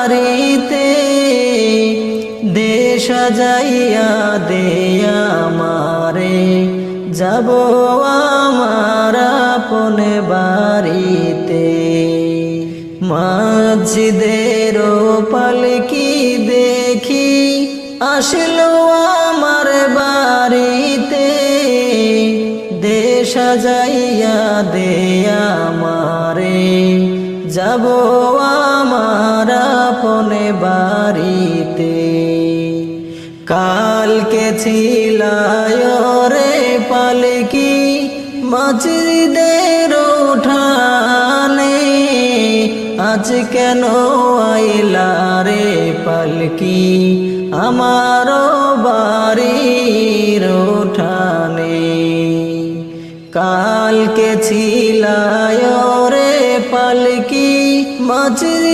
বাড়িতে দে সাজাইয়া দে আমারে যাব আমার আপন বাড়িতে মসজিদের পালকি দেখি আসলো আমার বাড়িতে দে সাজাইয়া দে আমারে যাব আমার আপন বাড়িতে কালকে ছিলায় রে পালকি মসজিদের উঠানে আজ কেন আইলা রে পালকি আমার বাড়ির উঠানে কালকে ছিলায় রে পালকি মসজিদ